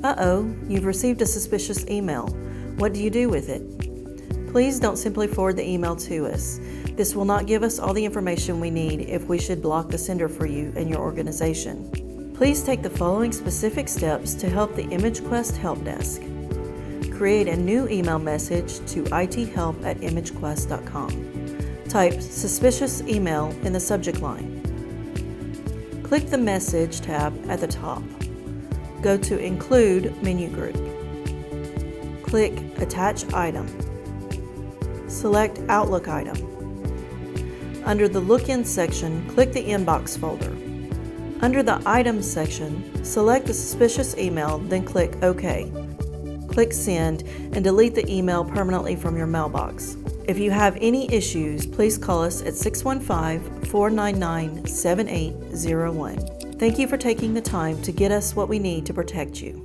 Uh-oh, you've received a suspicious email. What do you do with it? Please don't simply forward the email to us. This will not give us all the information we need if we should block the sender for you and your organization. Please take the following specific steps to help the ImageQuest help desk. Create a new email message to ithelp@imagequest.com. Type suspicious email in the subject line. Click the message tab at the top. Go to Include menu group. Click Attach Item. Select Outlook item. Under the Look-In section, click the Inbox folder. Under the Items section, select the suspicious email, then click OK. Click Send and delete the email permanently from your mailbox. If you have any issues, please call us at 615-499-7801. Thank you for taking the time to get us what we need to protect you.